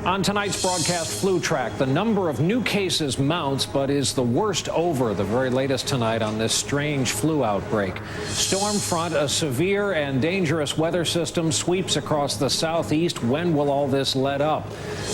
On tonight's broadcast flu track, the number of new cases mounts, but is the worst over. The very latest tonight on this strange flu outbreak. Storm front, a severe and dangerous weather system sweeps across the southeast. When will all this let up?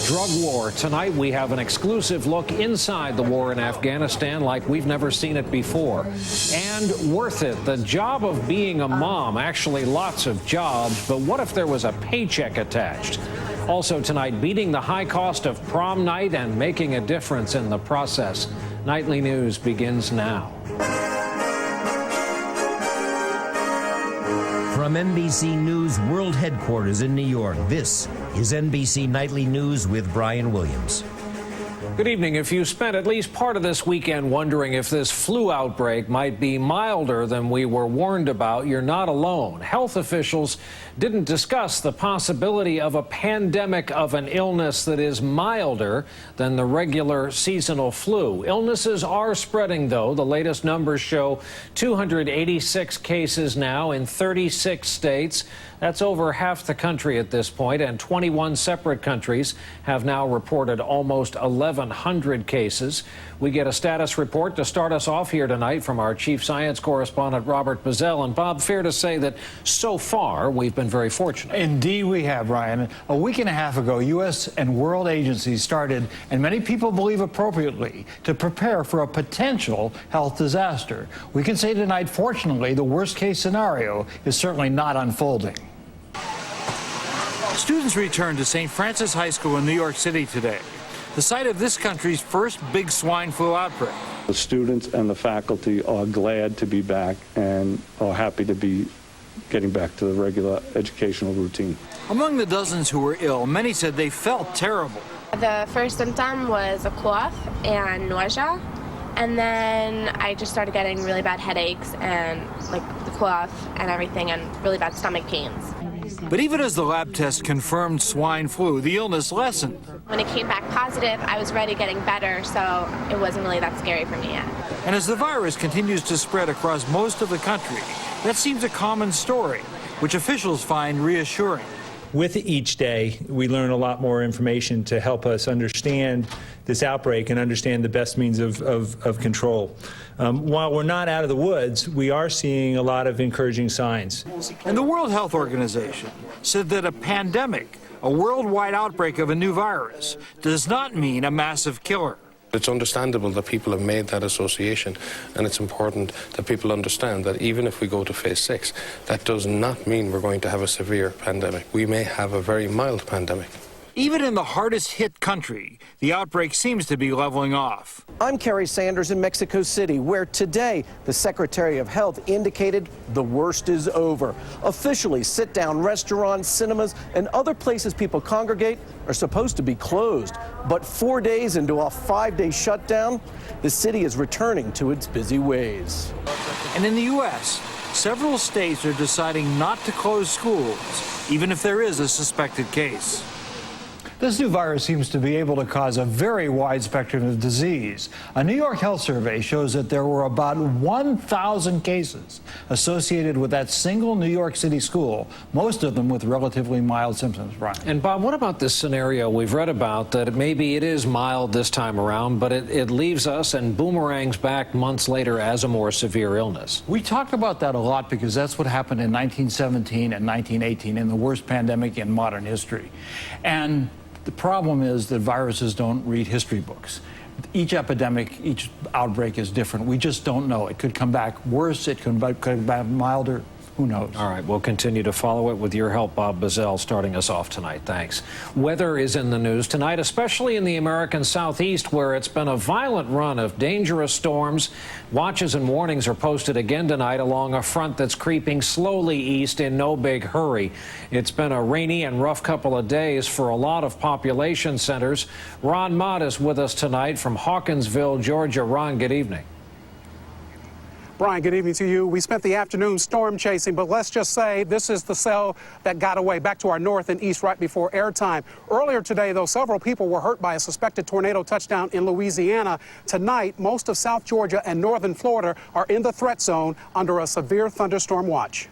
Drug war. Tonight we have an exclusive look inside the war in Afghanistan like we've never seen it before. And worth it. The job of being a mom. Actually, lots of jobs, but what if there was a paycheck attached? Also tonight, beating the high cost of prom night and making a difference in the process. Nightly News begins now. From NBC News World Headquarters in New York, this is NBC Nightly News with Brian Williams. Good evening. If you spent at least part of this weekend wondering if this flu outbreak might be milder than we were warned about, you're not alone. Health officials didn't discuss the possibility of a pandemic of an illness that is milder than the regular seasonal flu. Illnesses are spreading, though. The latest numbers show 286 cases now in 36 states. That's over half the country at this point, and 21 separate countries have now reported almost 1,100 cases. We get a status report to start us off here tonight from our chief science correspondent, Robert Bazell. And Bob, fair to say that so far we've been very fortunate. Indeed we have, Ryan. A week and a half ago, U.S. and world agencies started, and many people believe appropriately, to prepare for a potential health disaster. We can say tonight, fortunately, the worst-case scenario is certainly not unfolding. Students returned to St. Francis High School in New York City today, the site of this country's first big swine flu outbreak. The students and the faculty are glad to be back and are happy to be getting back to the regular educational routine. Among the dozens who were ill, many said they felt terrible. The first symptom was a cough and nausea, and then I just started getting really bad headaches and like the cough and everything and really bad stomach pains. But even as the lab test confirmed swine flu, the illness lessened. When it came back positive, I was already getting better, so it wasn't really that scary for me yet. And as the virus continues to spread across most of the country, that seems a common story, which officials find reassuring. With each day, we learn a lot more information to help us understand this outbreak and understand the best means of control. While we're not out of the woods, we are seeing a lot of encouraging signs. And the World Health Organization said that a pandemic, a worldwide outbreak of a new virus, does not mean a massive killer. It's understandable that people have made that association, and it's important that people understand that even if we go to phase 6, that does not mean we're going to have a severe pandemic. We may have a very mild pandemic. Even in the hardest hit country, the outbreak seems to be leveling off. I'm Kerry Sanders in Mexico City, where today the Secretary of Health indicated the worst is over. Officially, sit-down restaurants, cinemas, and other places people congregate are supposed to be closed. But 4 days into a 5-day shutdown, the city is returning to its busy ways. And in the U.S., several states are deciding not to close schools, even if there is a suspected case. This new virus seems to be able to cause a very wide spectrum of disease. A New York health survey shows that there were about 1,000 cases associated with that single New York City school, most of them with relatively mild symptoms, Brian. And Bob, what about this scenario we've read about that maybe it is mild this time around, but it leaves us and boomerangs back months later as a more severe illness? We talk about that a lot because that's what happened in 1917 and 1918 in the worst pandemic in modern history. And the problem is that viruses don't read history books. Each epidemic, each outbreak is different. We just don't know. It could come back worse. It could come back milder. Who knows? All right, we'll continue to follow it with your help, Bob Bazell, starting us off tonight. Thanks. Weather is in the news tonight, especially in the American Southeast, where it's been a violent run of dangerous storms. Watches and warnings are posted again tonight along a front that's creeping slowly east in no big hurry. It's been a rainy and rough couple of days for a lot of population centers. Ron Mott is with us tonight from Hawkinsville, Georgia. Ron, good evening. Brian, good evening to you. We spent the afternoon storm chasing, but let's just say this is the cell that got away back to our north and east right before airtime. Earlier today, though, several people were hurt by a suspected tornado touchdown in Louisiana. Tonight, most of South Georgia and northern Florida are in the threat zone under a severe thunderstorm watch.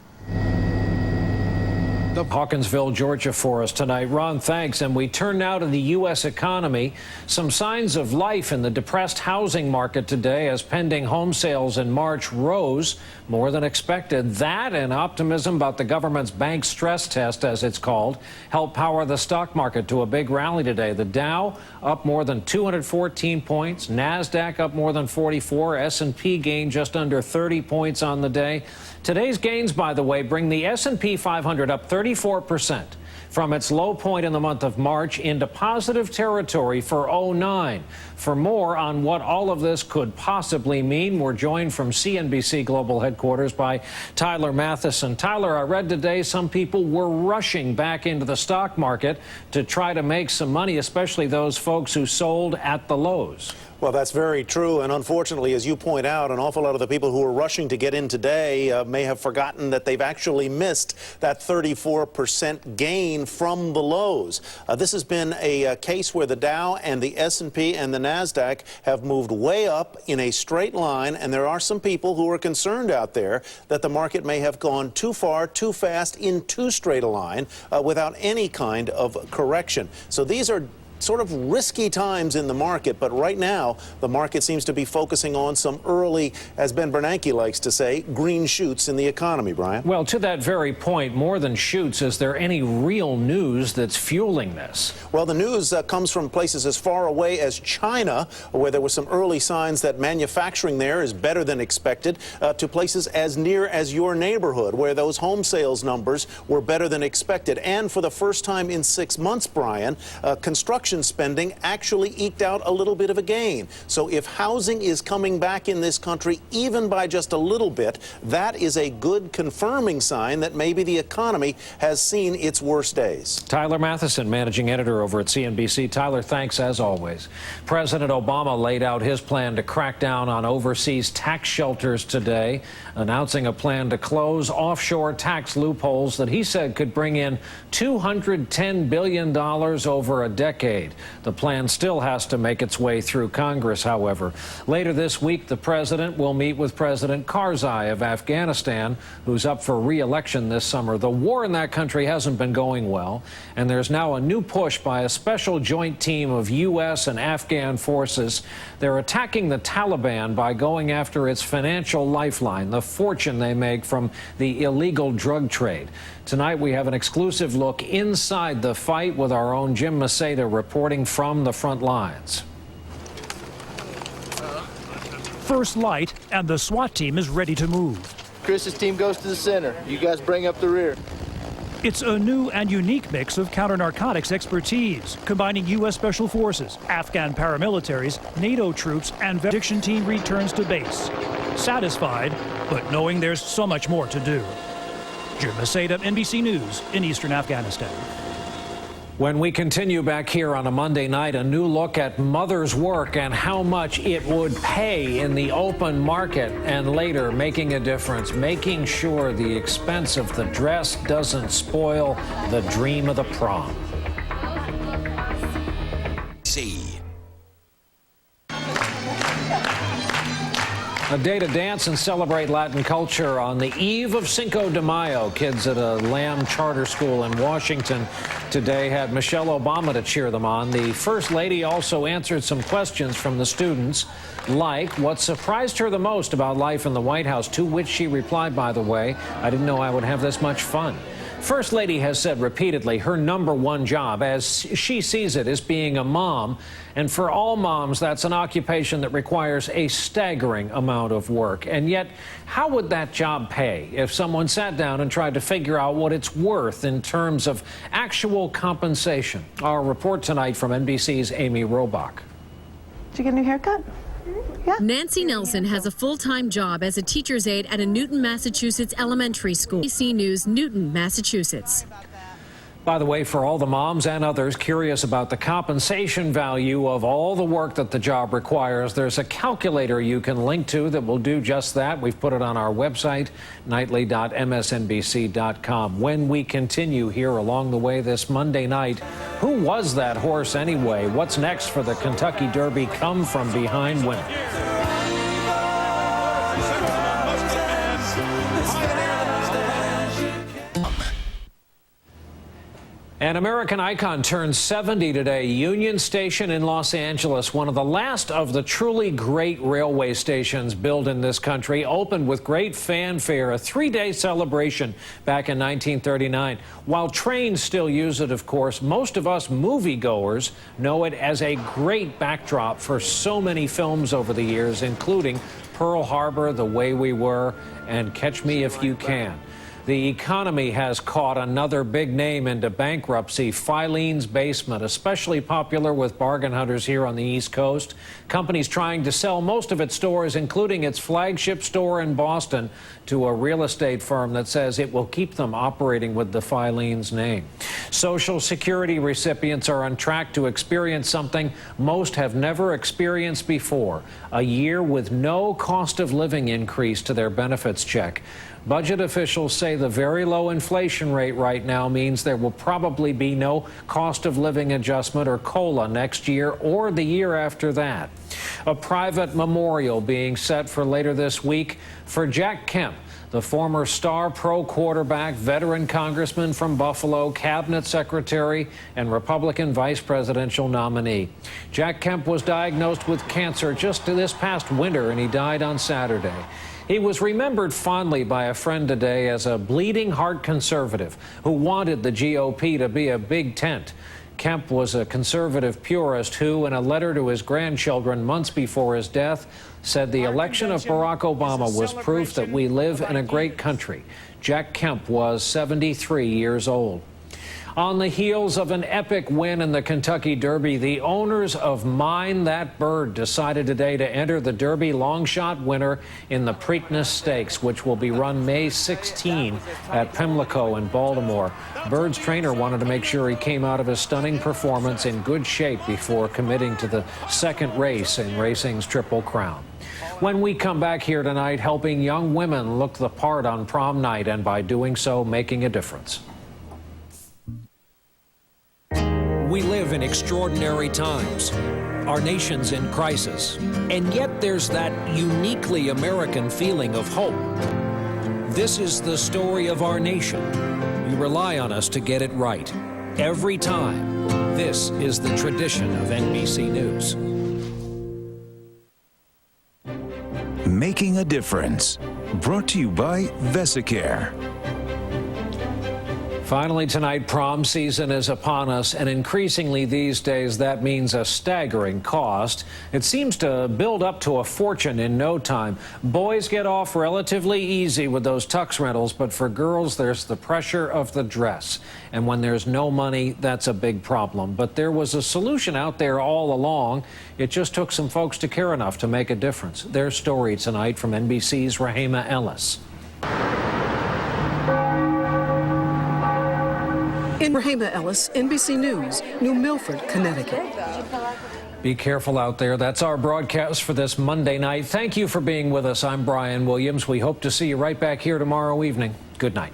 Hawkinsville, Georgia for us tonight. Ron, thanks. And we turn now to the U.S. economy. Some signs of life in the depressed housing market today as pending home sales in March rose more than expected. That and optimism about the government's bank stress test, as it's called, helped power the stock market to a big rally today. The Dow up more than 214 points, NASDAQ up more than 44, S&P gained just under 30 points on the day. Today's gains, by the way, bring the S&P 500 up 34% from its low point in the month of March into positive territory for 2009. For more on what all of this could possibly mean, we're joined from CNBC Global Headquarters by Tyler Mathisen. Tyler, I read today some people were rushing back into the stock market to try to make some money, especially those folks who sold at the lows. Well, that's very true. And unfortunately, as you point out, an awful lot of the people who are rushing to get in today may have forgotten that they've actually missed that 34% gain from the lows. This has been a case where the Dow and the S&P and the NASDAQ have moved way up in a straight line. And there are some people who are concerned out there that the market may have gone too far, too fast in too straight a line without any kind of correction. So these are sort of risky times in the market, but right now the market seems to be focusing on some early, as Ben Bernanke likes to say, green shoots in the economy, Brian. Well, to that very point, more than shoots, is there any real news that's fueling this? Well, the news comes from places as far away as China, where there were some early signs that manufacturing there is better than expected, to places as near as your neighborhood, where those home sales numbers were better than expected. And for the first time in 6 months, Brian, construction spending actually eked out a little bit of a gain. So if housing is coming back in this country, even by just a little bit, that is a good confirming sign that maybe the economy has seen its worst days. Tyler Mathisen, managing editor over at CNBC. Tyler, thanks as always. President Obama laid out his plan to crack down on overseas tax shelters today, announcing a plan to close offshore tax loopholes that he said could bring in $210 billion over a decade. The plan still has to make its way through Congress, however. Later this week, the president will meet with President Karzai of Afghanistan, who's up for re-election this summer. The war in that country hasn't been going well, and there's now a new push by a special joint team of U.S. and Afghan forces. They're attacking the Taliban by going after its financial lifeline, the fortune they make from the illegal drug trade. Tonight, we have an exclusive look inside the fight with our own Jim Maceda reporting from the front lines. First light, and the SWAT team is ready to move. Chris's team goes to the center. You guys bring up the rear. It's a new and unique mix of counter-narcotics expertise, combining U.S. Special Forces, Afghan paramilitaries, NATO troops, and addiction team returns to base. Satisfied, but knowing there's so much more to do. Jim Maceda, NBC News in eastern Afghanistan. When we continue back here on a Monday night, a new look at mother's work and how much it would pay in the open market, and later making a difference, making sure the expense of the dress doesn't spoil the dream of the prom. A day to dance and celebrate Latin culture on the eve of Cinco de Mayo. Kids at a Lamb charter school in Washington today had Michelle Obama to cheer them on. The First Lady also answered some questions from the students, like what surprised her the most about life in the White House, to which she replied, by the way, "I didn't know I would have this much fun." First Lady has said repeatedly her number one job, as she sees it, is being a mom. And for all moms, that's an occupation that requires a staggering amount of work. And yet, how would that job pay if someone sat down and tried to figure out what it's worth in terms of actual compensation? Our report tonight from NBC's Amy Robach. Did you get a new haircut? Yeah. Nancy Nelson has a full-time job as a teacher's aide at a Newton, Massachusetts elementary school. ABC News, Newton, Massachusetts. By the way, for all the moms and others curious about the compensation value of all the work that the job requires, there's a calculator you can link to that will do just that. We've put it on our website, nightly.msnbc.com. When we continue here along the way this Monday night, who was that horse anyway? What's next for the Kentucky Derby come from behind winner? An American icon turns 70 today. Union Station in Los Angeles, one of the last of the truly great railway stations built in this country, opened with great fanfare, a three-day celebration back in 1939. While trains still use it, of course, most of us moviegoers know it as a great backdrop for so many films over the years, including Pearl Harbor, The Way We Were, and Catch Me If You Can. The economy has caught another big name into bankruptcy, Filene's Basement, especially popular with bargain hunters here on the East Coast. Companies trying to sell most of its stores, including its flagship store in Boston, to a real estate firm that says it will keep them operating with the Filene's name. Social Security recipients are on track to experience something most have never experienced before, a year with no cost of living increase to their benefits check. Budget officials say the very low inflation rate right now means there will probably be no cost of living adjustment or COLA next year or the year after that. A private memorial being set for later this week for Jack Kemp, the former star pro quarterback, veteran congressman from Buffalo, cabinet secretary, and Republican vice presidential nominee. Jack Kemp was diagnosed with cancer just this past winter, and he died on Saturday. He was remembered fondly by a friend today as a bleeding heart conservative who wanted the GOP to be a big tent. Kemp was a conservative purist who, in a letter to his grandchildren months before his death, said the election of Barack Obama was proof that we live in a great country. Jack Kemp was 73 years old. On the heels of an epic win in the Kentucky Derby, the owners of Mine That Bird decided today to enter the Derby long shot winner in the Preakness Stakes, which will be run May 16 at Pimlico in Baltimore. Bird's trainer wanted to make sure he came out of his stunning performance in good shape before committing to the second race in racing's Triple Crown. When we come back here tonight, helping young women look the part on prom night, and by doing so, making a difference. We live in extraordinary times. Our nation's in crisis. And yet there's that uniquely American feeling of hope. This is the story of our nation. You rely on us to get it right. Every time. This is the tradition of NBC News. Making a difference. Brought to you by Vesicare. Finally tonight, prom season is upon us, and increasingly these days that means a staggering cost. It seems to build up to a fortune in no time. Boys get off relatively easy with those tux rentals, but for girls there's the pressure of the dress. And when there's no money, that's a big problem. But there was a solution out there all along. It just took some folks to care enough to make a difference. Their story tonight from NBC's Rahema Ellis. In Rahema Ellis, NBC News, New Milford, Connecticut. Be careful out there. That's our broadcast for this Monday night. Thank you for being with us. I'm Brian Williams. We hope to see you right back here tomorrow evening. Good night.